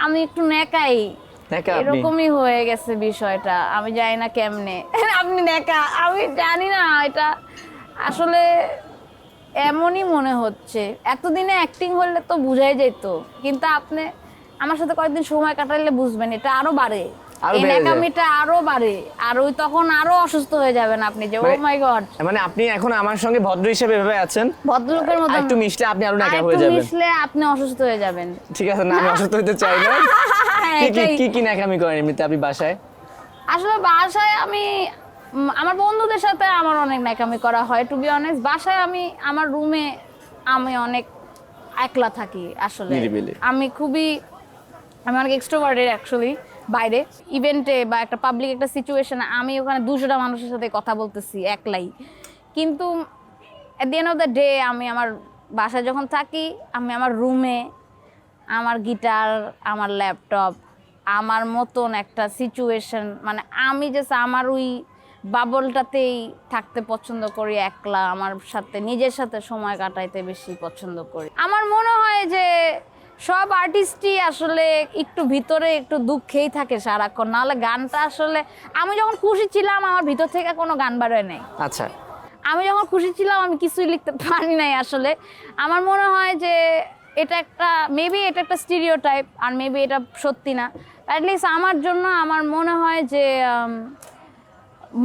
আমি একটু নেকাই, এরকমই হয়ে গেছে বিষয়টা। আমি জানি না কেমনে আপনি নেকা, আমি জানি না, এটা আসলে এমনই মনে হচ্ছে। এতদিনে অ্যাক্টিং হলে তো বুঝাই যেত, কিন্তু আপনি আমার সাথে কয়েকদিন সময় কাটাইলে বুঝবেন এটা আরো বাড়ে, এই ন্যাকামিটা আরো বাড়ে, আর ওই তখন আরো অসুস্থ হয়ে যাবেন আপনি, যে ও মাই গড। মানে আপনি এখন আমার সঙ্গে ভদ্র হিসেবে এভাবে আছেন, ভদ্রলোকের মতো একটু মিশলে আপনি আরো ন্যাকা হয়ে যাবেন, মিশলে আপনি অসুস্থ হয়ে যাবেন। ঠিক আছে না, আমি অসুস্থ হতে চাই না। কি কি ন্যাকামি করেন এমনিতে আপনি বাসায়? আসলে বাসায় আমি আমার বন্ধুদের সাথে আমার অনেক ন্যাকামি করা হয়, টু বি অনেস্ট। বাসায় আমি আমার রুমে আমি অনেক একলা থাকি আসলে। আমি অনেক এক্সট্রোভার্টেড অ্যাকচুয়ালি। বাইরে ইভেন্টে বা একটা পাবলিক একটা সিচুয়েশনে আমি ওখানে 200টা মানুষের সাথে কথা বলতেছি একলাই, কিন্তু at the end of the day আমি আমার বাসায় যখন থাকি, আমি আমার রুমে আমার গিটার, আমার ল্যাপটপ, আমার মতন একটা সিচুয়েশন, মানে আমি জাস্ট আমার ওই বাবলটাতেই থাকতে পছন্দ করি, একলা আমার সাথে নিজের সাথে সময় কাটাইতে বেশি পছন্দ করি। আমার মনে হয় যে সব আর্টিস্টই আসলে একটু ভিতরে একটু দুঃখেই থাকে সারাক্ষণ, নাহলে গানটা আসলে আমি যখন খুশি ছিলাম আমার ভিতর থেকে কোনো গান বেরোয় নাই। আচ্ছা, আমি যখন খুশি ছিলাম আমি কিছুই লিখতে পারি নাই আসলে। আমার মনে হয় যে এটা একটা মেবি এটা একটা স্টিরিওটাইপ, আর মেবি এটা সত্যি না, অ্যাটলিস্ট আমার জন্য আমার মনে হয় যে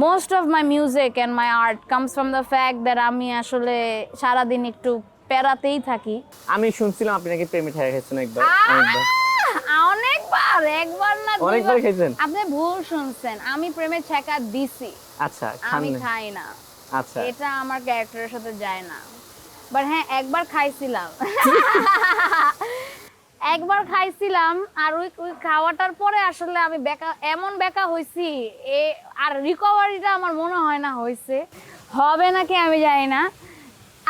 most of my music and my art comes from the fact that আমি আসলে সারাদিন একটু প্যারাতেই থাকি। আমি শুনছিলাম আপনি নাকি প্রেমে ঠেকা খেয়েছেন একবার। অনেকবার, একবার না অনেকবার খেয়েছেন? আপনি ভুল শুনছেন, আমি প্রেমে ঠেকা দিছি। আচ্ছা, আমি খাই না। আচ্ছা, এটা আমার ক্যারেক্টারের সাথে যায় না। বাট হ্যাঁ, একবার খাইছিলাম একবার খাইছিলাম, আর ওই খাওয়াটার পরে আসলে আমি এমন বেকা হইছি, আর রিকভারিটা আমার মনে হয় না হয়েছে, হবে নাকি আমি জানি না,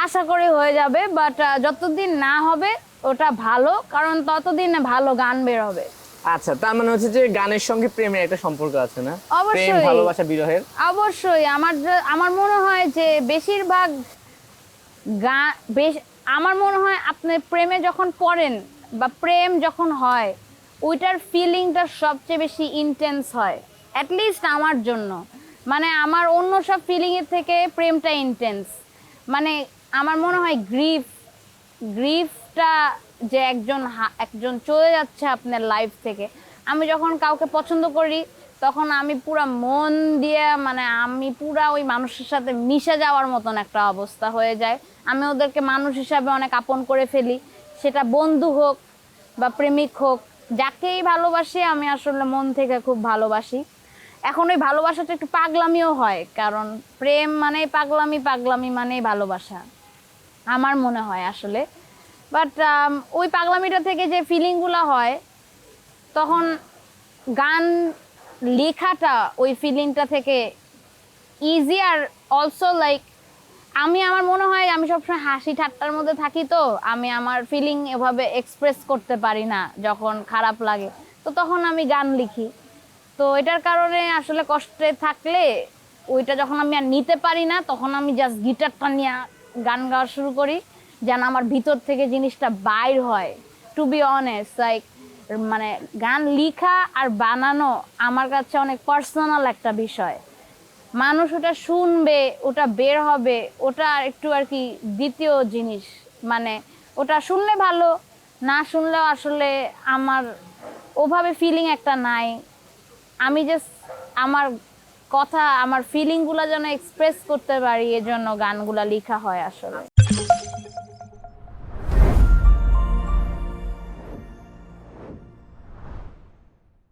আশা করি হয়ে যাবে, বাট যতদিন না হবে ওটা ভালো, কারণ ততদিন ভালো গান বের হবে। আচ্ছা, তার মানে হচ্ছে যে গানের সঙ্গে প্রেমের একটা সম্পর্ক আছে না? অবশ্যই, প্রেম, ভালোবাসা, বিরহের। অবশ্যই। আমার মনে হয় যে বেশিরভাগ গান, আমার মনে হয় আপনি প্রেমে যখন পড়েন বা প্রেম যখন হয়, ওইটার ফিলিংটা সবচেয়ে বেশি ইন্টেন্স হয়, অ্যাটলিস্ট আমার জন্য। মানে আমার অন্য সব ফিলিংয়ের থেকে প্রেমটা ইন্টেন্স। মানে আমার মনে হয় গ্রিফটা যে একজন চলে যাচ্ছে আপনার লাইফ থেকে, আমি যখন কাউকে পছন্দ করি তখন আমি পুরা মন দিয়ে, মানে আমি পুরা ওই মানুষের সাথে মিশে যাওয়ার মতন একটা অবস্থা হয়ে যায়। আমি ওদেরকে মানুষ হিসাবে অনেক আপন করে ফেলি, সেটা বন্ধু হোক বা প্রেমিক হোক, যাকেই ভালোবাসি আমি আসলে মন থেকে খুব ভালোবাসি। এখন ওই ভালোবাসাটা একটু পাগলামিও হয়, কারণ প্রেম মানে পাগলামি, পাগলামি মানে ভালোবাসা আমার মনে হয় আসলে। বাট ওই পাগলামিটা থেকে যে ফিলিংগুলো হয়, তখন গান লেখাটা ওই ফিলিংটা থেকে ইজিয়ার অলসো। লাইক আমার মনে হয় আমি সবসময় হাসি ঠাট্টার মধ্যে থাকি, তো আমি আমার ফিলিং এভাবে এক্সপ্রেস করতে পারি না যখন খারাপ লাগে, তো তখন আমি গান লিখি। তো এটার কারণে আসলে কষ্টে থাকলে ওইটা যখন আমি আর নিতে পারি না, তখন আমি জাস্ট গিটারটা নিয়ে গান গাওয়া শুরু করি, যেন আমার ভিতর থেকে জিনিসটা বাইর হয়। টু বি অনেস্ট, লাইক মানে গান লেখা আর বানানো আমার কাছে অনেক পার্সোনাল একটা বিষয়। মানুষ ওটা শুনবে, ওটা বের হবে, ওটা একটু আর কি দ্বিতীয় জিনিস। মানে ওটা শুনলে ভালো, না শুনলেও আসলে আমার ওভাবে ফিলিং একটা নাই। আমি জাস্ট আমার কথা, আমার ফিলিংগুলো যেন এক্সপ্রেস করতে পারি, এজন্য গানগুলা লেখা হয় আসলে।